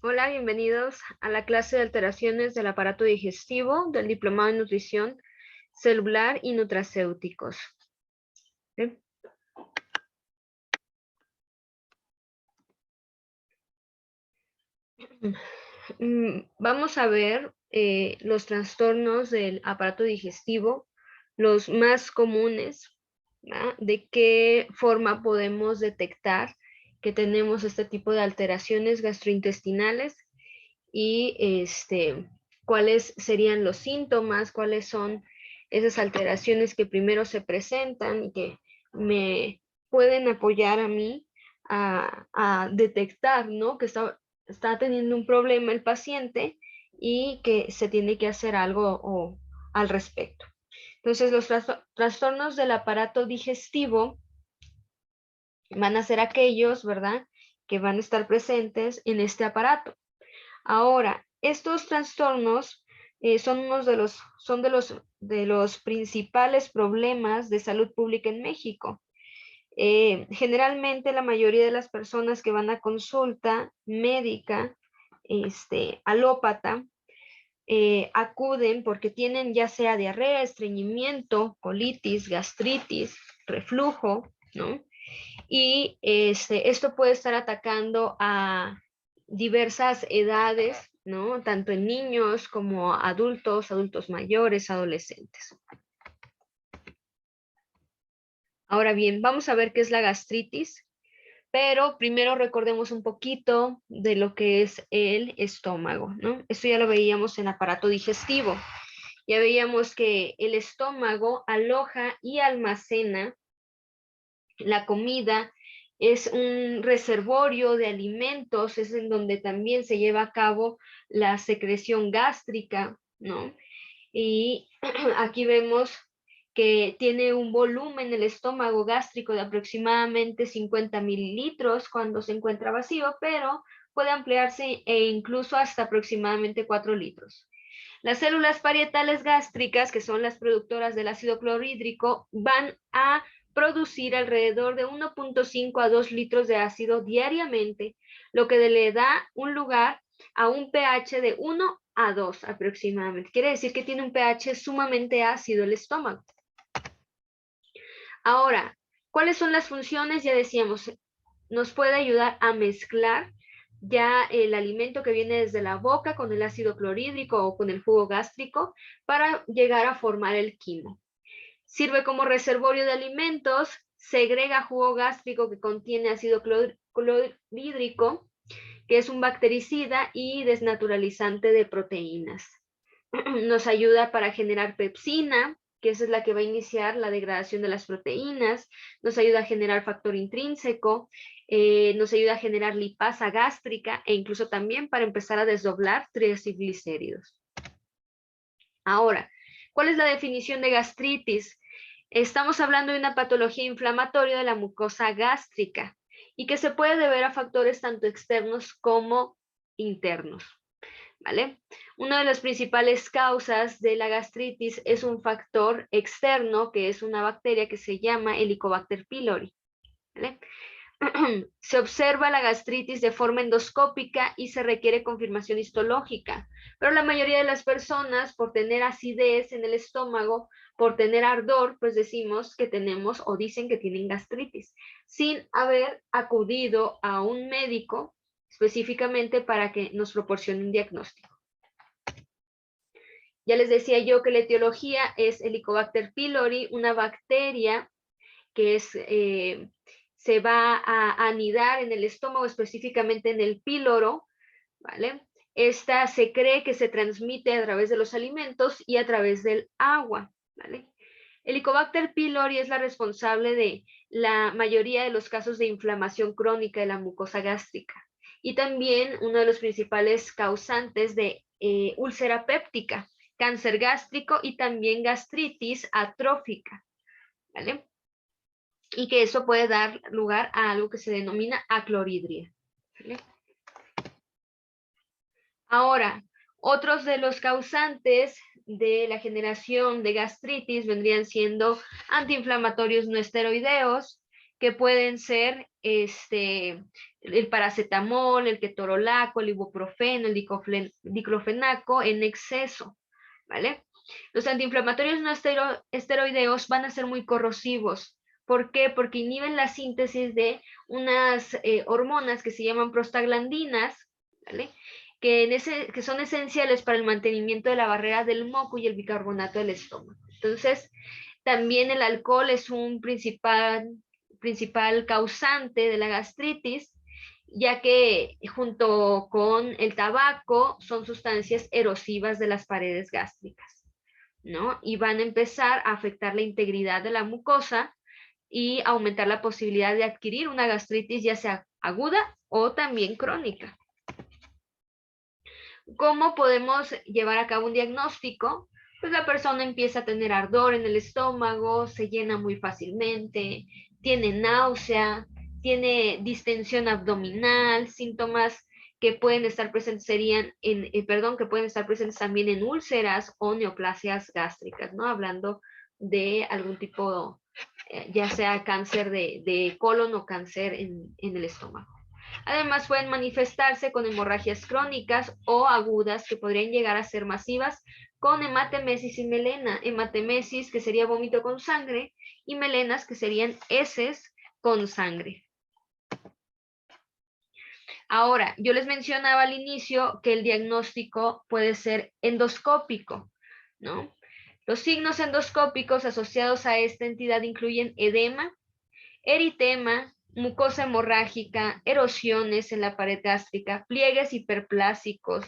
Hola, bienvenidos a la clase de alteraciones del aparato digestivo del Diplomado en Nutrición Celular y Nutracéuticos. ¿Sí? Vamos a ver los trastornos del aparato digestivo, los más comunes, ¿verdad? De qué forma podemos detectar que tenemos este tipo de alteraciones gastrointestinales y cuáles serían los síntomas, cuáles son esas alteraciones que primero se presentan y que me pueden apoyar a mí a detectar, ¿no? Que está teniendo un problema el paciente y que se tiene que hacer algo al respecto. Entonces, los trastornos del aparato digestivo van a ser aquellos, ¿verdad?, que van a estar presentes en este aparato. Ahora, estos trastornos son de los principales problemas de salud pública en México. Generalmente la mayoría de las personas que van a consulta médica, alópata, acuden porque tienen ya sea diarrea, estreñimiento, colitis, gastritis, reflujo, ¿no? Y esto puede estar atacando a diversas edades, ¿no? Tanto en niños como adultos, adultos mayores, adolescentes. Ahora bien, vamos a ver qué es la gastritis, pero primero recordemos un poquito de lo que es el estómago, ¿no? Esto ya lo veíamos en aparato digestivo. Ya veíamos que el estómago aloja y almacena la comida, es un reservorio de alimentos, es en donde también se lleva a cabo la secreción gástrica, ¿no? Y aquí vemos que tiene un volumen el estómago gástrico de aproximadamente 50 mililitros cuando se encuentra vacío, pero puede ampliarse e incluso hasta aproximadamente 4 litros. Las células parietales gástricas, que son las productoras del ácido clorhídrico, van a producir alrededor de 1.5 a 2 litros de ácido diariamente, lo que le da un lugar a un pH de 1 a 2 aproximadamente. Quiere decir que tiene un pH sumamente ácido el estómago. Ahora, ¿cuáles son las funciones? Ya decíamos, nos puede ayudar a mezclar ya el alimento que viene desde la boca con el ácido clorhídrico o con el jugo gástrico para llegar a formar el quimo. Sirve como reservorio de alimentos, segrega jugo gástrico que contiene ácido clorhídrico, que es un bactericida y desnaturalizante de proteínas. Nos ayuda para generar pepsina, que esa es la que va a iniciar la degradación de las proteínas, nos ayuda a generar factor intrínseco, nos ayuda a generar lipasa gástrica e incluso también para empezar a desdoblar triglicéridos. Ahora, ¿cuál es la definición de gastritis? Estamos hablando de una patología inflamatoria de la mucosa gástrica y que se puede deber a factores tanto externos como internos. ¿Vale? Una de las principales causas de la gastritis es un factor externo, que es una bacteria que se llama Helicobacter pylori. ¿Vale? Se observa la gastritis de forma endoscópica y se requiere confirmación histológica, pero la mayoría de las personas, por tener acidez en el estómago, por tener ardor, pues decimos que tenemos o dicen que tienen gastritis, sin haber acudido a un médico específicamente para que nos proporcione un diagnóstico. Ya les decía yo que la etiología es Helicobacter pylori, una bacteria que se va a anidar en el estómago, específicamente en el píloro, ¿vale? Esta se cree que se transmite a través de los alimentos y a través del agua, ¿vale? Helicobacter pylori es la responsable de la mayoría de los casos de inflamación crónica de la mucosa gástrica y también uno de los principales causantes de úlcera péptica, cáncer gástrico y también gastritis atrófica, ¿vale? Y que eso puede dar lugar a algo que se denomina acloridria, ¿vale? Ahora, otros de los causantes de la generación de gastritis vendrían siendo antiinflamatorios no esteroideos, que pueden ser el paracetamol, el ketorolaco, el ibuprofeno, el diclofenaco en exceso, ¿vale? Los antiinflamatorios no esteroideos van a ser muy corrosivos. ¿Por qué? Porque inhiben la síntesis de unas hormonas que se llaman prostaglandinas, ¿vale? Que son esenciales para el mantenimiento de la barrera del moco y el bicarbonato del estómago. Entonces, también el alcohol es un principal causante de la gastritis, ya que junto con el tabaco son sustancias erosivas de las paredes gástricas, ¿no? Y van a empezar a afectar la integridad de la mucosa y aumentar la posibilidad de adquirir una gastritis ya sea aguda o también crónica. ¿Cómo podemos llevar a cabo un diagnóstico? Pues la persona empieza a tener ardor en el estómago, se llena muy fácilmente, tiene náusea, tiene distensión abdominal, síntomas que pueden estar presentes que pueden estar presentes también en úlceras o neoplasias gástricas, ¿no? Hablando de algún tipo, ya sea cáncer de colon o cáncer en el estómago. Además, pueden manifestarse con hemorragias crónicas o agudas que podrían llegar a ser masivas con hematemesis y melena. Hematemesis, que sería vómito con sangre, y melenas, que serían heces con sangre. Ahora, yo les mencionaba al inicio que el diagnóstico puede ser endoscópico, ¿no? Los signos endoscópicos asociados a esta entidad incluyen edema, eritema, mucosa hemorrágica, erosiones en la pared gástrica, pliegues hiperplásicos,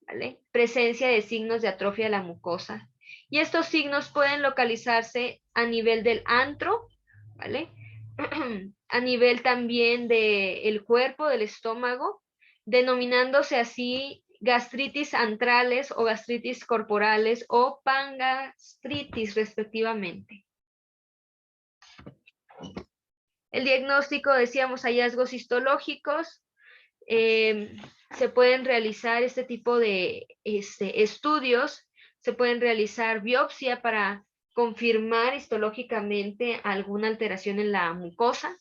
¿vale? Presencia de signos de atrofia de la mucosa. Y estos signos pueden localizarse a nivel del antro, ¿vale? A nivel también del cuerpo, del estómago, denominándose así gastritis antrales o gastritis corporales o pangastritis respectivamente. El diagnóstico, decíamos, hallazgos histológicos, se pueden realizar este tipo de estudios, se pueden realizar biopsia para confirmar histológicamente alguna alteración en la mucosa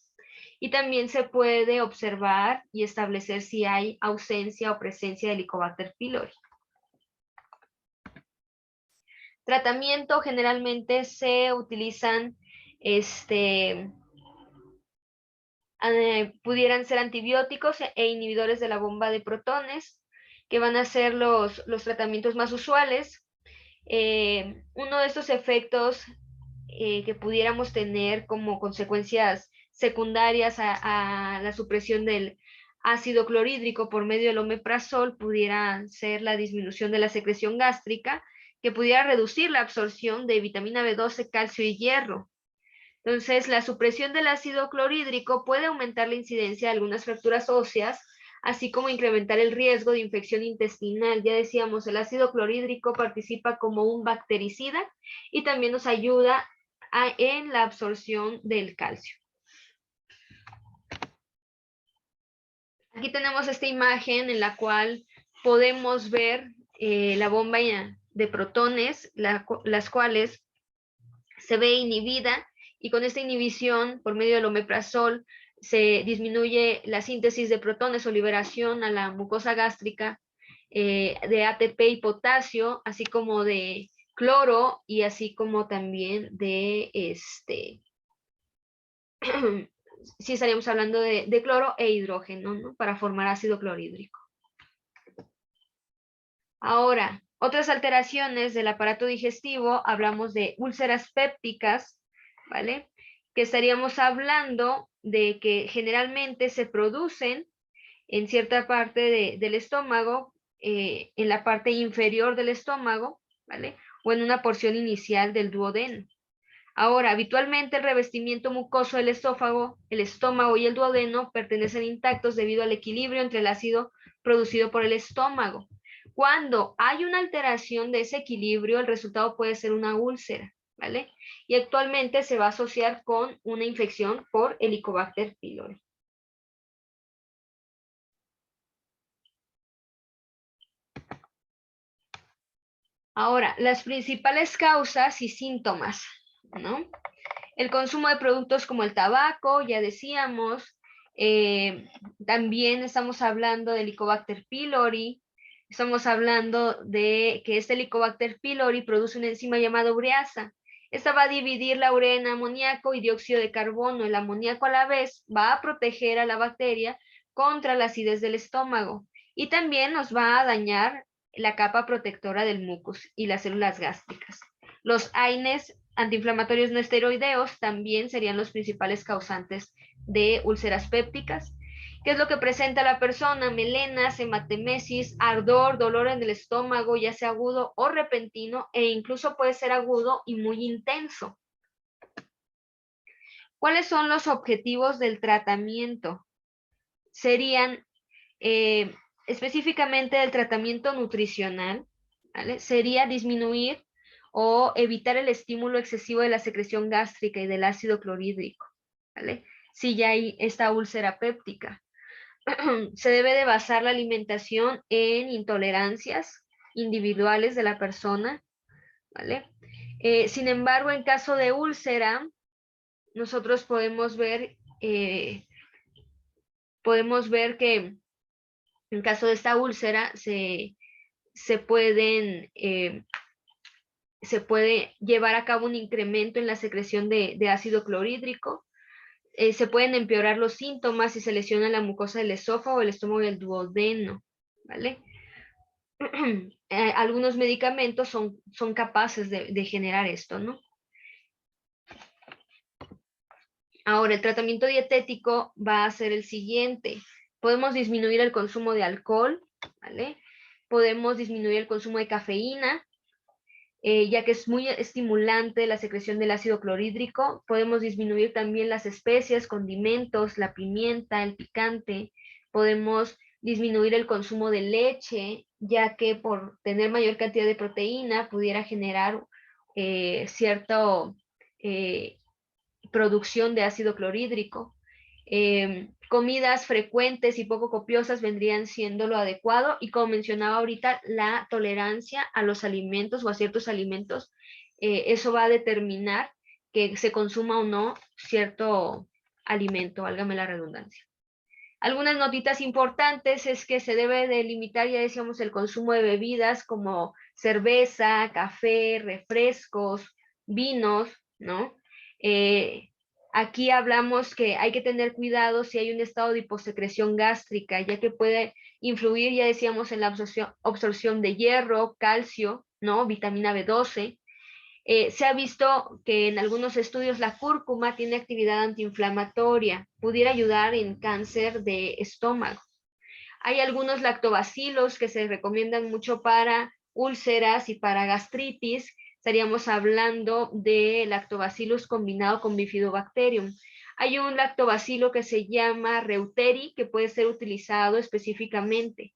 y también se puede observar y establecer si hay ausencia o presencia de Helicobacter pylori. Tratamiento, generalmente se utilizan pudieran ser antibióticos e inhibidores de la bomba de protones, que van a ser los tratamientos más usuales. Uno de estos efectos que pudiéramos tener como consecuencias secundarias a la supresión del ácido clorhídrico por medio del omeprazol pudiera ser la disminución de la secreción gástrica, que pudiera reducir la absorción de vitamina B12, calcio y hierro. Entonces, la supresión del ácido clorhídrico puede aumentar la incidencia de algunas fracturas óseas, así como incrementar el riesgo de infección intestinal. Ya decíamos, el ácido clorhídrico participa como un bactericida y también nos ayuda en la absorción del calcio. Aquí tenemos esta imagen en la cual podemos ver la bomba de protones, las cuales se ve inhibida, y con esta inhibición por medio del omeprazol se disminuye la síntesis de protones o liberación a la mucosa gástrica de ATP y potasio, así como de cloro y así como también de sí estaríamos hablando de cloro e hidrógeno, ¿no? Para formar ácido clorhídrico. Ahora, otras alteraciones del aparato digestivo, hablamos de úlceras pépticas, ¿vale? Que estaríamos hablando de que generalmente se producen en cierta parte del estómago, en la parte inferior del estómago, ¿vale? O en una porción inicial del duodeno. Ahora, habitualmente el revestimiento mucoso del esófago, el estómago y el duodeno pertenecen intactos debido al equilibrio entre el ácido producido por el estómago. Cuando hay una alteración de ese equilibrio, el resultado puede ser una úlcera, ¿vale? Y actualmente se va a asociar con una infección por Helicobacter pylori. Ahora, las principales causas y síntomas ¿no? El consumo de productos como el tabaco, ya decíamos, también estamos hablando del Helicobacter pylori, estamos hablando de que este Helicobacter pylori produce una enzima llamada ureasa. Esta va a dividir la urea en amoníaco y dióxido de carbono. El amoníaco a la vez va a proteger a la bacteria contra la acidez del estómago y también nos va a dañar la capa protectora del mucus y las células gástricas. Los AINES antiinflamatorios no esteroideos también serían los principales causantes de úlceras pépticas. ¿Qué es lo que presenta la persona? Melenas, hematemesis, ardor, dolor en el estómago, ya sea agudo o repentino, e incluso puede ser agudo y muy intenso. ¿Cuáles son los objetivos del tratamiento? Serían específicamente del tratamiento nutricional, ¿vale? Sería disminuir o evitar el estímulo excesivo de la secreción gástrica y del ácido clorhídrico, ¿vale? Si ya hay esta úlcera péptica. Se debe de basar la alimentación en intolerancias individuales de la persona, ¿vale? Sin embargo, en caso de úlcera, nosotros podemos ver que en caso de esta úlcera se puede llevar a cabo un incremento en la secreción de ácido clorhídrico. Se pueden empeorar los síntomas si se lesiona la mucosa del esófago, el estómago y el duodeno, ¿vale? Algunos medicamentos son capaces de generar esto, ¿no? Ahora, el tratamiento dietético va a ser el siguiente. Podemos disminuir el consumo de alcohol, ¿vale? Podemos disminuir el consumo de cafeína, ya que es muy estimulante la secreción del ácido clorhídrico. Podemos disminuir también las especias, condimentos, la pimienta, el picante. Podemos disminuir el consumo de leche, ya que por tener mayor cantidad de proteína pudiera generar cierta producción de ácido clorhídrico. Comidas frecuentes y poco copiosas vendrían siendo lo adecuado, y como mencionaba ahorita, la tolerancia a los alimentos o a ciertos alimentos, eso va a determinar que se consuma o no cierto alimento, válgame la redundancia. Algunas notitas importantes es que se debe de limitar, ya decíamos, el consumo de bebidas como cerveza, café, refrescos, vinos, ¿no? Aquí hablamos que hay que tener cuidado si hay un estado de hiposecreción gástrica, ya que puede influir, ya decíamos, en la absorción de hierro, calcio, ¿no? Vitamina B12. Se ha visto que en algunos estudios la cúrcuma tiene actividad antiinflamatoria, pudiera ayudar en cáncer de estómago. Hay algunos lactobacilos que se recomiendan mucho para úlceras y para gastritis. Estaríamos hablando de lactobacillus combinado con bifidobacterium. Hay un lactobacilo que se llama reuteri que puede ser utilizado específicamente.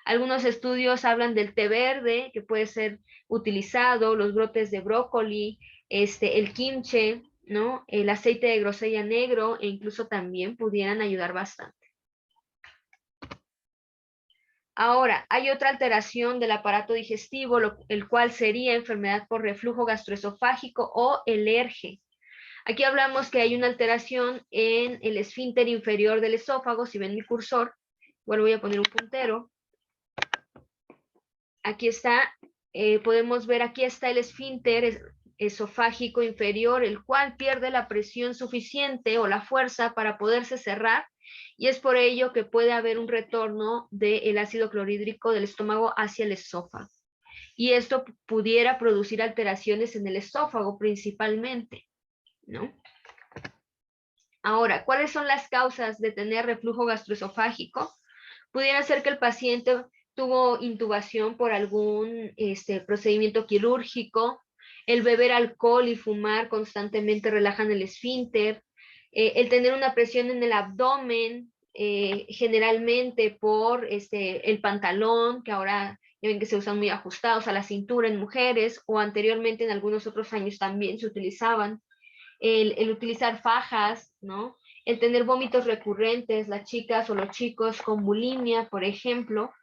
Algunos estudios hablan del té verde que puede ser utilizado, los brotes de brócoli, el kimchi, ¿no? El aceite de grosella negro, e incluso también pudieran ayudar bastante. Ahora, hay otra alteración del aparato digestivo, el cual sería enfermedad por reflujo gastroesofágico o el ERGE. Aquí hablamos que hay una alteración en el esfínter inferior del esófago. Si ven mi cursor, bueno, voy a poner un puntero. Aquí está, podemos ver, aquí está el esfínter esofágico inferior, el cual pierde la presión suficiente o la fuerza para poderse cerrar, y es por ello que puede haber un retorno del ácido clorhídrico del estómago hacia el esófago. Y esto pudiera producir alteraciones en el esófago principalmente, ¿no? Ahora, ¿cuáles son las causas de tener reflujo gastroesofágico? Pudiera ser que el paciente tuvo intubación por algún procedimiento quirúrgico, el beber alcohol y fumar constantemente relajan el esfínter, el tener una presión en el abdomen, generalmente por el pantalón, que ahora ya ven que se usan muy ajustados a la cintura en mujeres, o anteriormente en algunos otros años también se utilizaban, el utilizar fajas, ¿no? El tener vómitos recurrentes, las chicas o los chicos con bulimia, por ejemplo,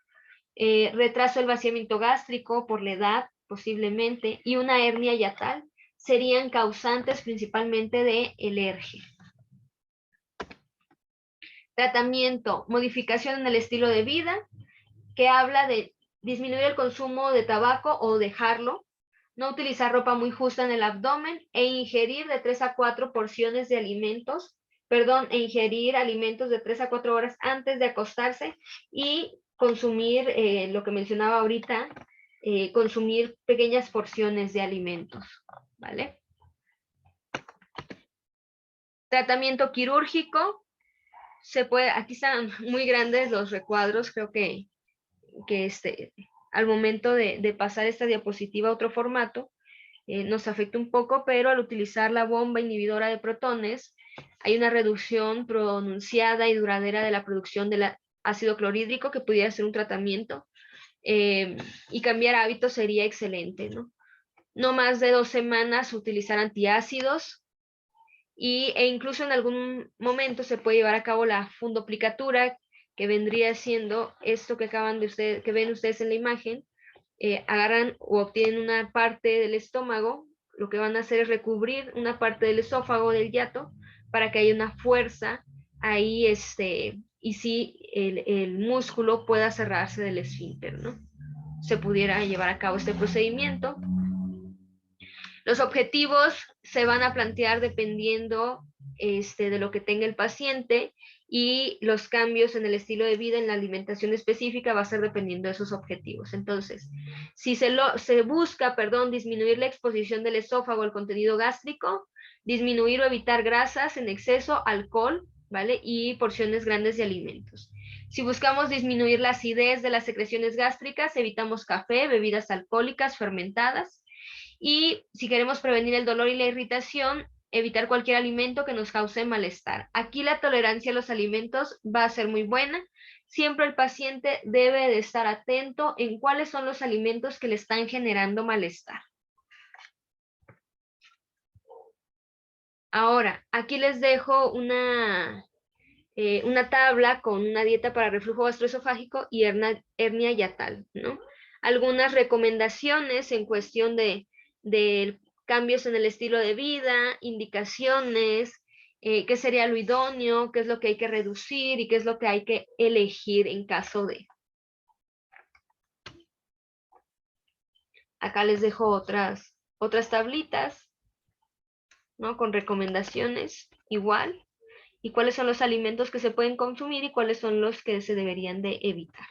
retraso del vaciamiento gástrico por la edad, posiblemente, y una hernia hiatal. serían causantes principalmente de alergia. Tratamiento, modificación en el estilo de vida, que habla de disminuir el consumo de tabaco o dejarlo, no utilizar ropa muy justa en el abdomen e ingerir de 3 a 4 porciones de alimentos, ingerir alimentos de 3 a 4 horas antes de acostarse y consumir, lo que mencionaba ahorita, consumir pequeñas porciones de alimentos, ¿vale? Tratamiento quirúrgico, aquí están muy grandes los recuadros, creo que al momento de pasar esta diapositiva a otro formato, nos afecta un poco, pero al utilizar la bomba inhibidora de protones, hay una reducción pronunciada y duradera de la producción del ácido clorhídrico, que pudiera ser un tratamiento, y cambiar hábitos sería excelente, ¿no? No más de 2 semanas utilizar antiácidos, e incluso en algún momento se puede llevar a cabo la fundoplicatura, que vendría siendo esto que que ven ustedes en la imagen. Agarran o obtienen una parte del estómago, lo que van a hacer es recubrir una parte del esófago, del hiato, para que haya una fuerza ahí, y si el músculo pueda cerrarse del esfínter, ¿no? Se pudiera llevar a cabo este procedimiento. Los objetivos se van a plantear dependiendo de lo que tenga el paciente, y los cambios en el estilo de vida, en la alimentación específica, va a ser dependiendo de esos objetivos. Entonces, si se busca, disminuir la exposición del esófago al contenido gástrico, disminuir o evitar grasas en exceso, alcohol, ¿vale? Y porciones grandes de alimentos. Si buscamos disminuir la acidez de las secreciones gástricas, evitamos café, bebidas alcohólicas, fermentadas. Y si queremos prevenir el dolor y la irritación, evitar cualquier alimento que nos cause malestar. Aquí la tolerancia a los alimentos va a ser muy buena. Siempre el paciente debe de estar atento en cuáles son los alimentos que le están generando malestar. Ahora, aquí les dejo una tabla con una dieta para reflujo gastroesofágico y hernia hiatal, ¿no? Algunas recomendaciones en cuestión de cambios en el estilo de vida, indicaciones, qué sería lo idóneo, qué es lo que hay que reducir y qué es lo que hay que elegir en caso de. Acá les dejo otras tablitas, ¿no? Con recomendaciones igual, y cuáles son los alimentos que se pueden consumir y cuáles son los que se deberían de evitar.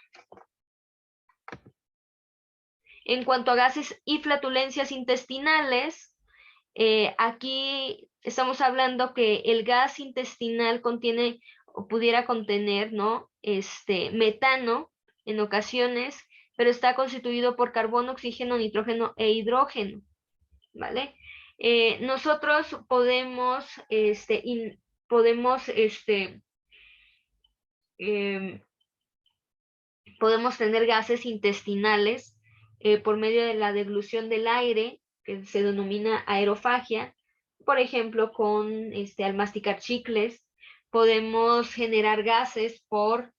En cuanto a gases y flatulencias intestinales, aquí estamos hablando que el gas intestinal contiene o pudiera contener, ¿no? Metano en ocasiones, pero está constituido por carbono, oxígeno, nitrógeno e hidrógeno, ¿vale? Nosotros podemos tener gases intestinales por medio de la deglución del aire, que se denomina aerofagia. Por ejemplo, al masticar chicles, podemos generar gases por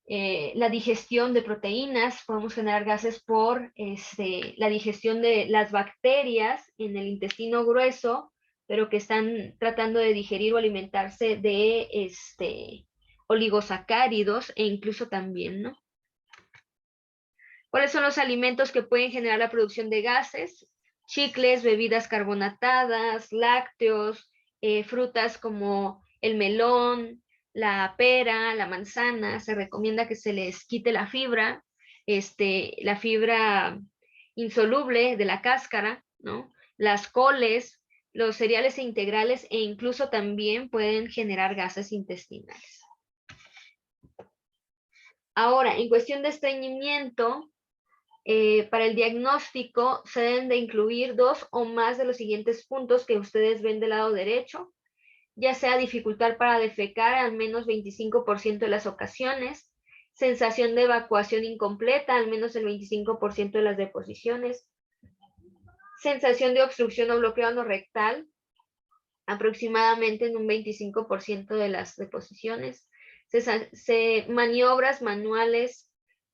la digestión de proteínas, podemos generar gases por la digestión de las bacterias en el intestino grueso, pero que están tratando de digerir o alimentarse de oligosacáridos, e incluso también, ¿no? ¿Cuáles son los alimentos que pueden generar la producción de gases? Chicles, bebidas carbonatadas, lácteos, frutas como el melón, la pera, la manzana. Se recomienda que se les quite la fibra insoluble de la cáscara, ¿no? Las coles, los cereales integrales, e incluso también pueden generar gases intestinales. Ahora, en cuestión de estreñimiento, para el diagnóstico se deben de incluir 2 o más de los siguientes puntos que ustedes ven del lado derecho, ya sea dificultad para defecar al menos 25% de las ocasiones, sensación de evacuación incompleta al menos el 25% de las deposiciones, sensación de obstrucción o bloqueo anorrectal aproximadamente en un 25% de las deposiciones, maniobras manuales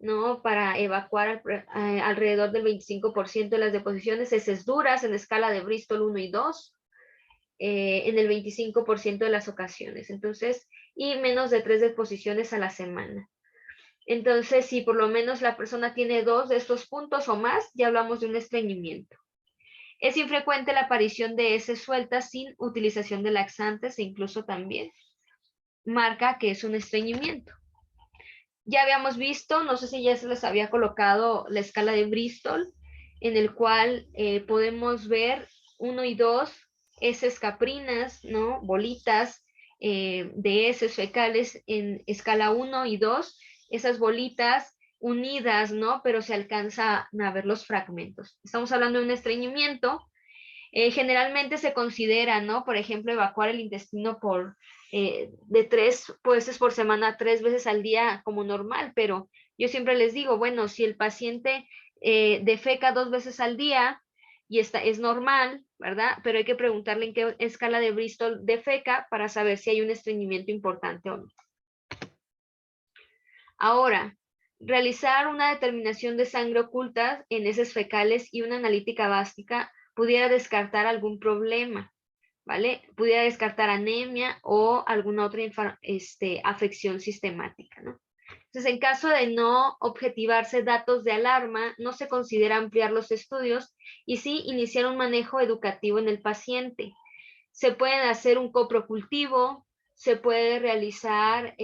¿no? Para evacuar alrededor del 25% de las deposiciones, heces duras en escala de Bristol 1 y 2, en el 25% de las ocasiones. Entonces, y menos de 3 deposiciones a la semana. Entonces, si por lo menos la persona tiene 2 de estos puntos o más, ya hablamos de un estreñimiento. Es infrecuente la aparición de heces sueltas sin utilización de laxantes e incluso también marca que es un estreñimiento. Ya habíamos visto, no sé si ya se les había colocado la escala de Bristol, en el cual podemos ver 1 y 2 heces caprinas, ¿no? Bolitas de heces fecales en escala 1 y 2, esas bolitas unidas, ¿no? Pero se alcanzan a ver los fragmentos. Estamos hablando de un estreñimiento. Generalmente se considera, ¿no? Por ejemplo, evacuar el intestino de 3 veces por semana, 3 veces al día como normal, pero yo siempre les digo, bueno, si el paciente defeca 2 veces al día y es normal, ¿verdad? Pero hay que preguntarle en qué escala de Bristol defeca para saber si hay un estreñimiento importante o no. Ahora, realizar una determinación de sangre oculta en heces fecales y una analítica básica pudiera descartar algún problema, ¿vale? Pudiera descartar anemia o alguna otra afección sistemática, ¿no? Entonces, en caso de no objetivarse datos de alarma, no se considera ampliar los estudios y sí iniciar un manejo educativo en el paciente. Se puede hacer un coprocultivo, se puede realizar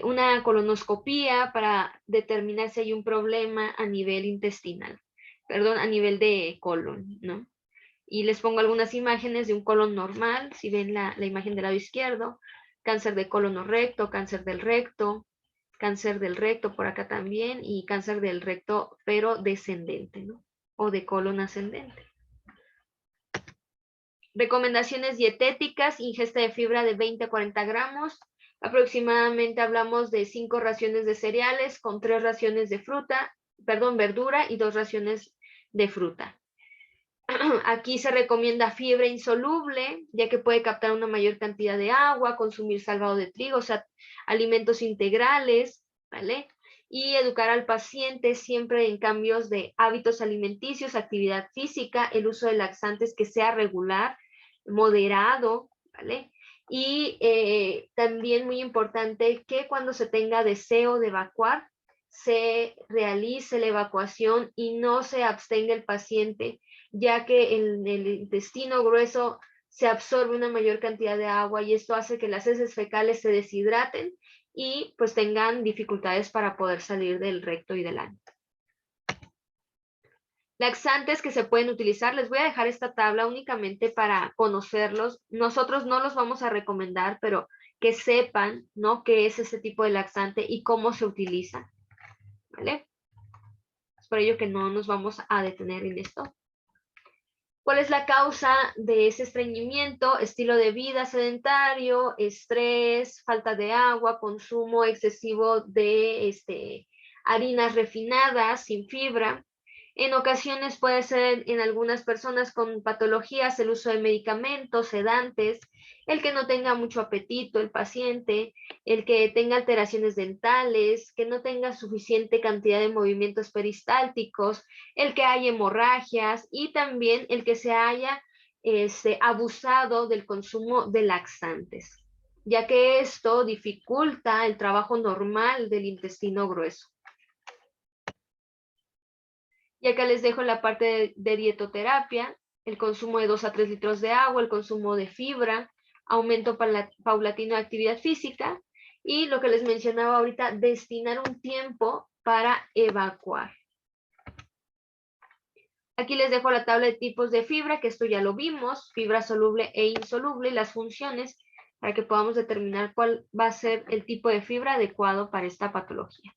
una colonoscopía para determinar si hay un problema a nivel intestinal, perdón, a nivel de colon, ¿no? Y les pongo algunas imágenes de un colon normal, si ven la imagen del lado izquierdo, cáncer de colon o recto, cáncer del recto por acá también, y cáncer del recto pero descendente, ¿no? O de colon ascendente. Recomendaciones dietéticas, ingesta de fibra de 20 a 40 gramos, aproximadamente hablamos de 5 raciones de cereales con 3 raciones de verdura y 2 raciones de fruta. Aquí se recomienda fibra insoluble, ya que puede captar una mayor cantidad de agua, consumir salvado de trigo, o sea, alimentos integrales, ¿vale? Y educar al paciente siempre en cambios de hábitos alimenticios, actividad física, el uso de laxantes que sea regular, moderado, ¿vale? Y también muy importante que cuando se tenga deseo de evacuar, se realice la evacuación y no se abstenga el paciente, ya que en el intestino grueso se absorbe una mayor cantidad de agua y esto hace que las heces fecales se deshidraten y pues tengan dificultades para poder salir del recto y del ano. Laxantes que se pueden utilizar, les voy a dejar esta tabla únicamente para conocerlos. Nosotros no los vamos a recomendar, pero que sepan, ¿no?, qué es ese tipo de laxante y cómo se utiliza, ¿vale? Es por ello que no nos vamos a detener en esto. ¿Cuál es la causa de ese estreñimiento? Estilo de vida sedentario, estrés, falta de agua, consumo excesivo de harinas refinadas sin fibra. En ocasiones puede ser en algunas personas con patologías el uso de medicamentos, sedantes, el que no tenga mucho apetito el paciente, el que tenga alteraciones dentales, que no tenga suficiente cantidad de movimientos peristálticos, el que haya hemorragias y también el que se haya abusado del consumo de laxantes, ya que esto dificulta el trabajo normal del intestino grueso. Y acá les dejo la parte de dietoterapia, el consumo de 2 a 3 litros de agua, el consumo de fibra, aumento paulatino de actividad física y lo que les mencionaba ahorita, destinar un tiempo para evacuar. Aquí les dejo la tabla de tipos de fibra, que esto ya lo vimos, fibra soluble e insoluble, y las funciones para que podamos determinar cuál va a ser el tipo de fibra adecuado para esta patología.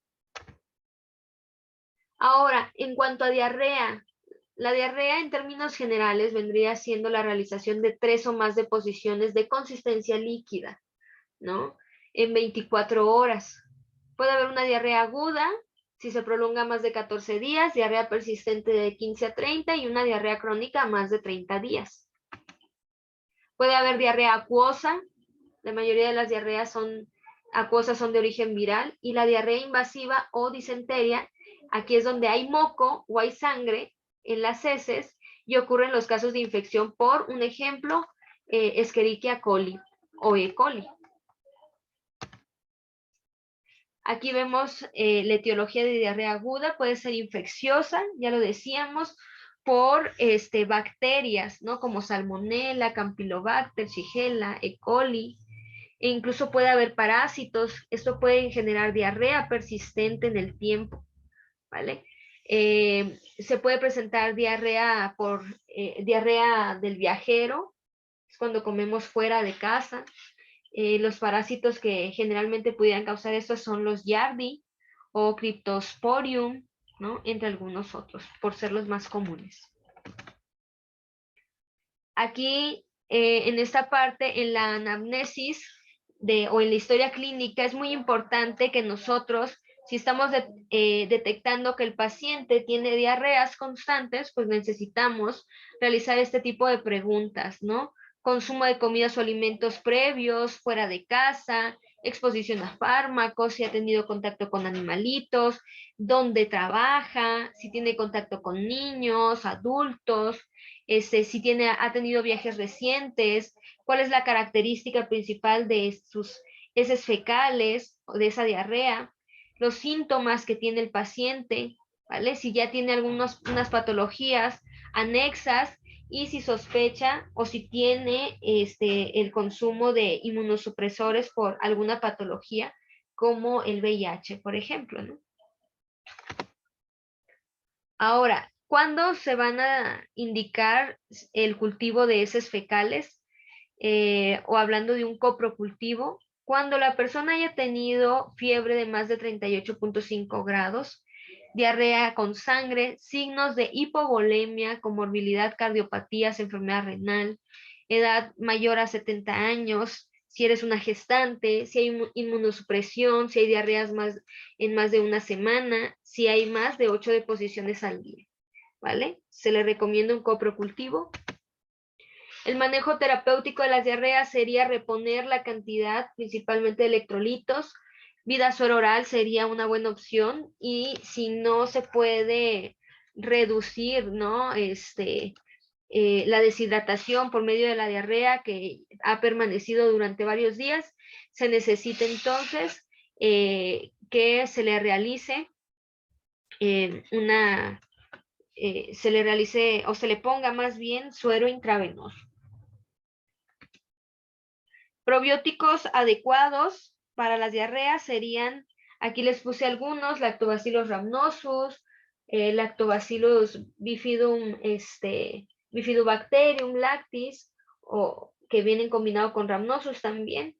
Ahora, en cuanto a diarrea, la diarrea en términos generales vendría siendo la realización de 3 o más deposiciones de consistencia líquida, ¿no?, en 24 horas. Puede haber una diarrea aguda si se prolonga más de 14 días, diarrea persistente de 15 a 30 y una diarrea crónica más de 30 días. Puede haber diarrea acuosa, la mayoría de las diarreas son acuosas son de origen viral, y la diarrea invasiva o disenteria, aquí es donde hay moco o hay sangre en las heces y ocurren los casos de infección por, un ejemplo, Escherichia coli o E. coli. Aquí vemos la etiología de diarrea aguda, puede ser infecciosa, ya lo decíamos, por bacterias, ¿no? Como Salmonella, Campylobacter, Shigella, E. coli, e incluso puede haber parásitos. Esto puede generar diarrea persistente en el tiempo, ¿vale? Se puede presentar diarrea por diarrea del viajero, es cuando comemos fuera de casa. Los parásitos que generalmente pudieran causar esto son los Yardi o Cryptosporium, ¿no? Entre algunos otros, por ser los más comunes. Aquí, en esta parte, en la anamnesis o en la historia clínica, es muy importante que nosotros, si estamos detectando que el paciente tiene diarreas constantes, pues necesitamos realizar este tipo de preguntas, ¿no? Consumo de comidas o alimentos previos, fuera de casa, exposición a fármacos, si ha tenido contacto con animalitos, dónde trabaja, si tiene contacto con niños, adultos, si ha tenido viajes recientes, cuál es la característica principal de sus heces fecales o de esa diarrea, los síntomas que tiene el paciente, ¿vale? Si ya tiene unas patologías anexas y si sospecha o si tiene el consumo de inmunosupresores por alguna patología como el VIH, por ejemplo, ¿no? Ahora, ¿cuándo se van a indicar el cultivo de heces fecales? O hablando de un coprocultivo, cuando la persona haya tenido fiebre de más de 38.5 grados, diarrea con sangre, signos de hipovolemia, comorbilidad, cardiopatías, enfermedad renal, edad mayor a 70 años, si eres una gestante, si hay inmunosupresión, si hay diarreas en más de una semana, si hay más de 8 deposiciones al día, ¿vale? Se le recomienda un coprocultivo. El manejo terapéutico de las diarreas sería reponer la cantidad, principalmente de electrolitos. Vida suero oral sería una buena opción, y si no se puede reducir, ¿no? La deshidratación por medio de la diarrea que ha permanecido durante varios días, se necesita entonces que se le realice se le realice o se le ponga más bien suero intravenoso. Probióticos adecuados para las diarreas serían, aquí les puse algunos: Lactobacillus rhamnosus, Lactobacillus bifidum, Bifidobacterium lactis, o que vienen combinado con rhamnosus también,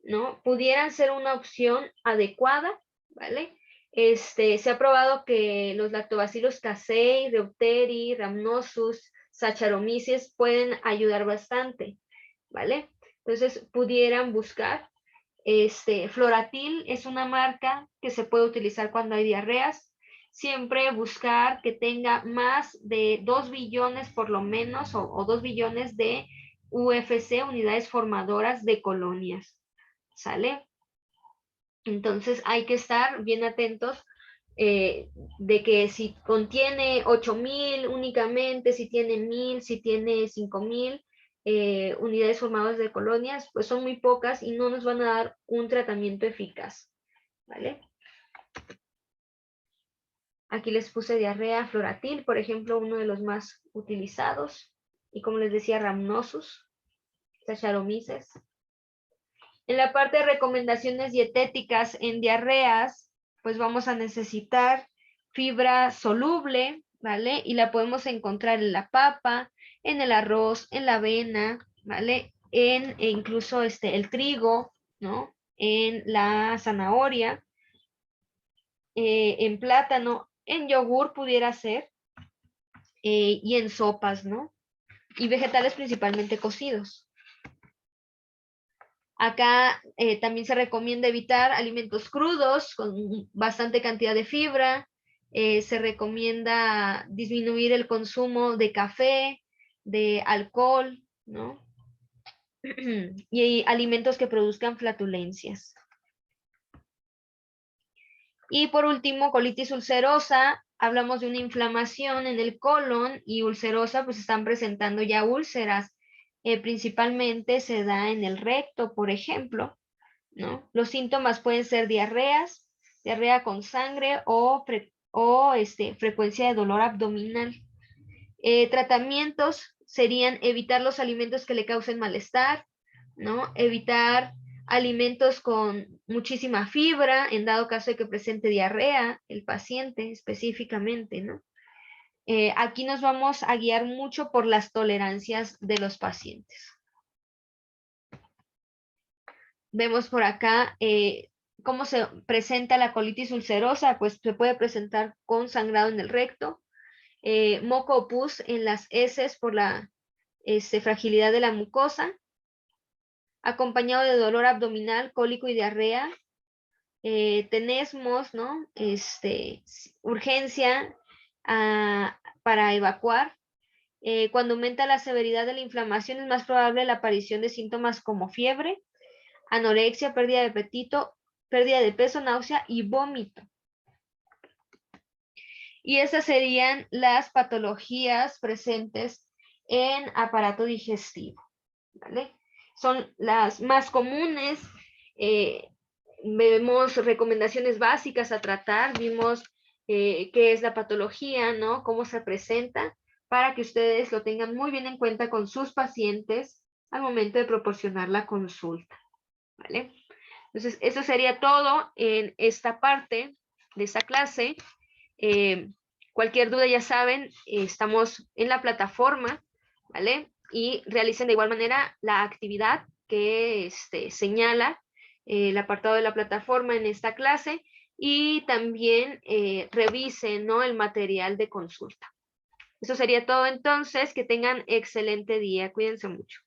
¿no? Pudieran ser una opción adecuada, ¿vale? Se ha probado que los Lactobacillus casei, reuteri, rhamnosus, Saccharomyces pueden ayudar bastante, ¿vale? Entonces pudieran buscar. Floratil es una marca que se puede utilizar cuando hay diarreas. Siempre buscar que tenga más de 2 billones por lo menos, o 2 billones de UFC, unidades formadoras de colonias, ¿sale? Entonces hay que estar bien atentos de que si contiene 8,000 únicamente, si tiene 1,000, si tiene 5,000 unidades formadas de colonias, pues son muy pocas y no nos van a dar un tratamiento eficaz, ¿vale? Aquí les puse diarrea floratil, por ejemplo, uno de los más utilizados, y como les decía, rhamnosus, Saccharomyces. En la parte de recomendaciones dietéticas en diarreas, pues vamos a necesitar fibra soluble, ¿vale? Y la podemos encontrar en la papa, en el arroz, en la avena, ¿vale? E incluso el trigo, ¿no? En la zanahoria, en plátano, en yogur pudiera ser, y en sopas, ¿no? Y vegetales principalmente cocidos. Acá también se recomienda evitar alimentos crudos con bastante cantidad de fibra. Se recomienda disminuir el consumo de café, de alcohol, ¿no? Y alimentos que produzcan flatulencias. Y por último, colitis ulcerosa, hablamos de una inflamación en el colon, y ulcerosa, pues están presentando ya úlceras. Principalmente se da en el recto, por ejemplo, ¿no? Los síntomas pueden ser diarreas, diarrea con sangre o frecuencia de dolor abdominal. Tratamientos serían evitar los alimentos que le causen malestar, ¿no? Evitar alimentos con muchísima fibra, en dado caso de que presente diarrea, el paciente específicamente, ¿no? Aquí nos vamos a guiar mucho por las tolerancias de los pacientes. Vemos por acá cómo se presenta la colitis ulcerosa, pues se puede presentar con sangrado en el recto, moco o pus en las heces por la fragilidad de la mucosa, acompañado de dolor abdominal, cólico y diarrea, tenesmos, ¿no? Urgencia para evacuar. Cuando aumenta la severidad de la inflamación, es más probable la aparición de síntomas como fiebre, anorexia, pérdida de apetito, pérdida de peso, náusea y vómito. Y esas serían las patologías presentes en aparato digestivo, ¿vale? Son las más comunes. Vemos recomendaciones básicas a tratar, vimos qué es la patología, ¿no? Cómo se presenta, para que ustedes lo tengan muy bien en cuenta con sus pacientes al momento de proporcionar la consulta, ¿vale? Entonces, eso sería todo en esta parte de esta clase. Cualquier duda, ya saben, estamos en la plataforma, ¿vale? Y realicen de igual manera la actividad que señala el apartado de la plataforma en esta clase, y también revisen, ¿no?, el material de consulta. Eso sería todo entonces. Que tengan excelente día. Cuídense mucho.